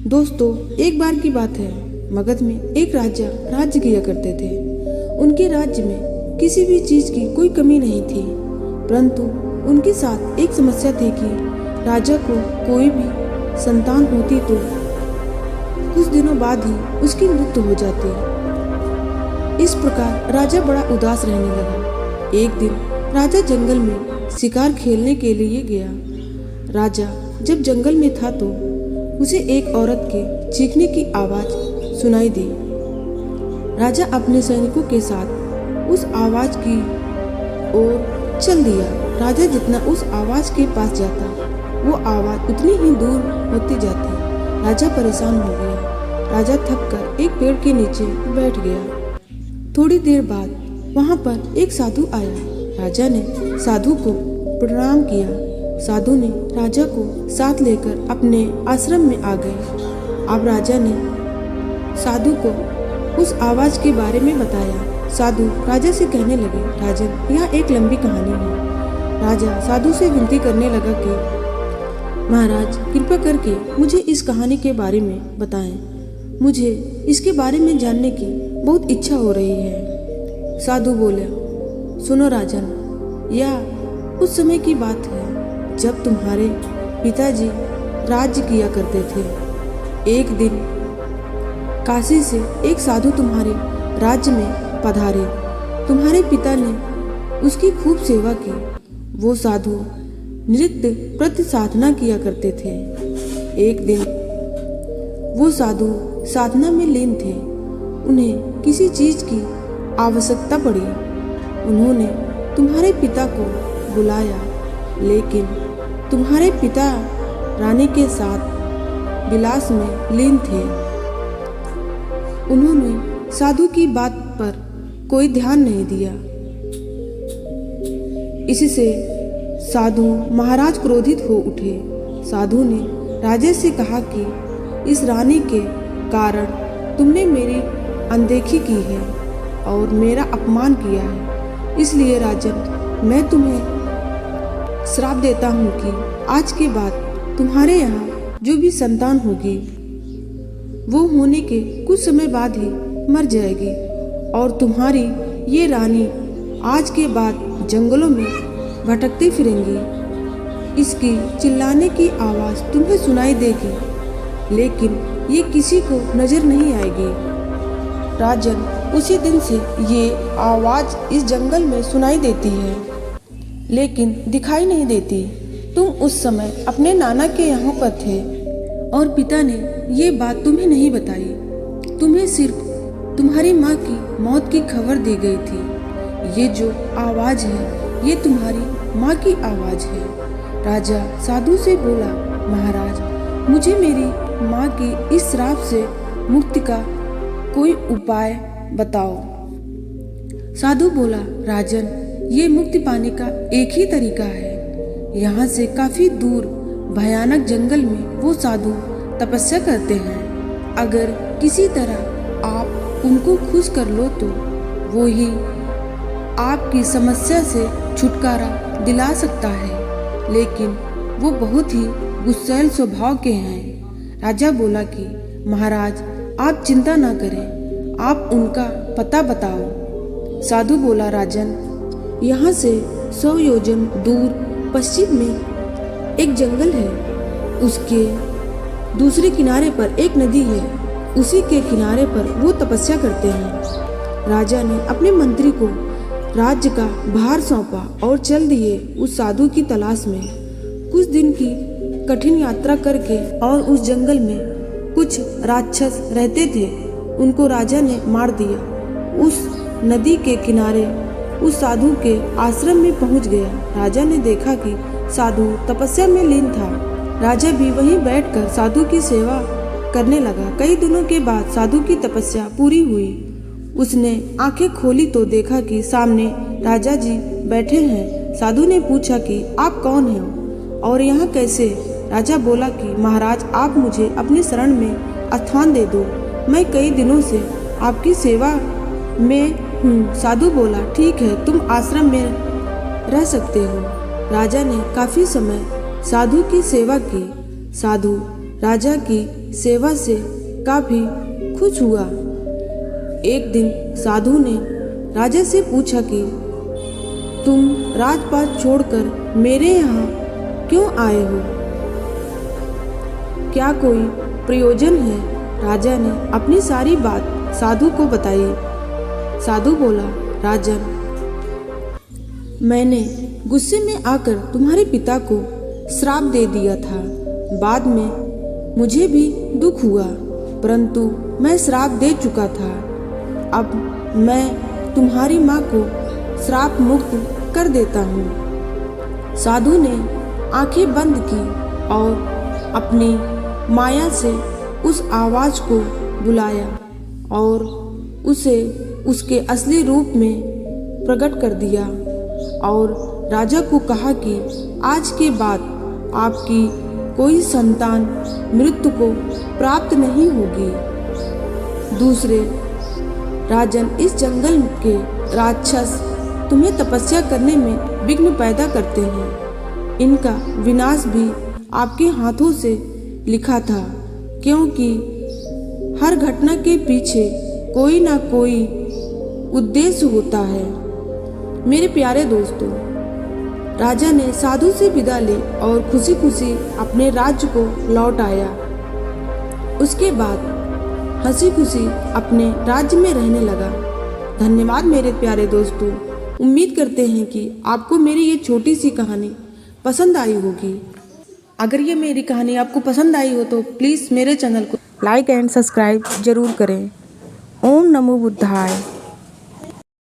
दोस्तों, एक बार की बात है। मगध में एक राजा राज्य किया करते थे। उनके राज्य में किसी भी चीज की कोई कमी नहीं थी, परंतु उनके साथ एक समस्या थी कि राजा को कोई भी संतान होती तो कुछ दिनों बाद ही उसकी मृत्यु हो जाती। इस प्रकार राजा बड़ा उदास रहने लगा। एक दिन राजा जंगल में शिकार खेलने के लिए गया। राजा जब जंगल में था तो उसे एक औरत के चीखने की आवाज सुनाई दी। राजा अपने सैनिकों के साथ उस आवाज की ओर चल दिया। राजा जितना उस आवाज के पास जाता, वो आवाज उतनी ही दूर होती जाती। राजा परेशान हो गया। राजा थक कर एक पेड़ के नीचे बैठ गया। थोड़ी देर बाद वहां पर एक साधु आया। राजा ने साधु को प्रणाम किया। साधु ने राजा को साथ लेकर अपने आश्रम में आ गए। अब राजा ने साधु को उस आवाज के बारे में बताया। साधु राजा से कहने लगे, राजन, यह एक लंबी कहानी है। राजा साधु से विनती करने लगा कि महाराज, कृपा करके मुझे इस कहानी के बारे में बताएं। मुझे इसके बारे में जानने की बहुत इच्छा हो रही है। साधु बोले, सुनो राजन, यह उस समय की बात है जब तुम्हारे पिताजी राज्य किया करते थे। एक दिन काशी से एक साधु तुम्हारे राज्य में पधारे। तुम्हारे पिता ने उसकी खूब सेवा की। वो साधु नृत्य प्रति साधना किया करते थे। एक दिन वो साधु साधना में लीन थे। उन्हें किसी चीज की आवश्यकता पड़ी। उन्होंने तुम्हारे पिता को बुलाया, लेकिन तुम्हारे पिता रानी के साथ विलास में लीन थे। उन्होंने साधु की बात पर कोई ध्यान नहीं दिया। इससे साधु महाराज क्रोधित हो उठे। साधु ने राजा से कहा कि इस रानी के कारण तुमने मेरी अनदेखी की है और मेरा अपमान किया है। इसलिए राजन, मैं तुम्हें श्राप देता हूँ कि आज के बाद तुम्हारे यहाँ जो भी संतान होगी वो होने के कुछ समय बाद ही मर जाएगी और तुम्हारी ये रानी आज के बाद जंगलों में भटकती फिरेंगी। इसकी चिल्लाने की आवाज तुम्हें सुनाई देगी, लेकिन ये किसी को नजर नहीं आएगी। राजन, उसी दिन से ये आवाज इस जंगल में सुनाई देती है, लेकिन दिखाई नहीं देती। तुम उस समय अपने नाना के यहाँ पर थे और पिता ने ये बात तुम्हें नहीं बताई। तुम्हें सिर्फ तुम्हारी माँ की मौत की खबर दी गई थी। ये जो आवाज है, ये तुम्हारी माँ की आवाज है। राजा साधु से बोला, महाराज, मुझे मेरी माँ की इस श्राप से मुक्ति का कोई उपाय बताओ। साधु बोला, राजन, ये मुक्ति पाने का एक ही तरीका है। यहाँ से काफी दूर भयानक जंगल में वो साधु तपस्या करते हैं। अगर किसी तरह आप उनको खुश कर लो तो वो ही आपकी समस्या से छुटकारा दिला सकता है, लेकिन वो बहुत ही गुस्सैल स्वभाव के हैं। राजा बोला कि महाराज, आप चिंता ना करें, आप उनका पता बताओ। साधु बोला, राजन, यहाँ से 100 योजन दूर पश्चिम में एक जंगल है। उसके दूसरे किनारे पर एक नदी है। उसी के किनारे पर वो तपस्या करते हैं। राजा ने अपने मंत्री को राज्य का भार सौंपा और चल दिए उस साधु की तलाश में। कुछ दिन की कठिन यात्रा करके और उस जंगल में कुछ राक्षस रहते थे, उनको राजा ने मार दिया। उस नदी के किनारे उस साधु के आश्रम में पहुंच गया। राजा ने देखा कि साधु तपस्या में लीन था। राजा भी वहीं बैठकर साधु की सेवा करने लगा। कई दिनों के बाद साधु की तपस्या पूरी हुई। उसने आंखें खोली तो देखा कि सामने राजा जी बैठे हैं। साधु ने पूछा कि आप कौन हैं और यहाँ कैसे? राजा बोला कि महाराज, आप मुझे अपनी शरण में स्थान दे दो। मैं कई दिनों से आपकी सेवा में हूँ। साधु बोला, ठीक है, तुम आश्रम में रह सकते हो। राजा ने काफी समय साधु की सेवा की। साधु राजा की सेवा से काफी खुश हुआ। एक दिन साधु ने राजा से पूछा कि तुम राजपाट छोड़कर मेरे यहाँ क्यों आए हो? क्या कोई प्रयोजन है? राजा ने अपनी सारी बात साधु को बताई। साधु बोला, राजन, मैंने गुस्से में आकर तुम्हारे पिता को श्राप दे दिया था। बाद में मुझे भी दुख हुआ, परंतु मैं श्राप दे चुका था। अब मैं तुम्हारी माँ को श्राप मुक्त कर देता हूँ। साधु ने आंखें बंद की और अपनी माया से उस आवाज को बुलाया और उसे उसके असली रूप में प्रकट कर दिया और राजा को कहा कि आज के बाद आपकी कोई संतान मृत्यु को प्राप्त नहीं होगी। दूसरे, राजन, इस जंगल के राक्षस तुम्हें तपस्या करने में विघ्न पैदा करते हैं। इनका विनाश भी आपके हाथों से लिखा था, क्योंकि हर घटना के पीछे कोई ना कोई उद्देश्य होता है। मेरे प्यारे दोस्तों, राजा ने साधु से विदा ली और खुशी खुशी अपने राज्य को लौट आया। उसके बाद हंसी खुशी अपने राज्य में रहने लगा। धन्यवाद मेरे प्यारे दोस्तों। उम्मीद करते हैं कि आपको मेरी ये छोटी सी कहानी पसंद आई होगी। अगर ये मेरी कहानी आपको पसंद आई हो तो प्लीज़ मेरे चैनल को लाइक एंड सब्सक्राइब जरूर करें। ओम नमो बुद्धाय।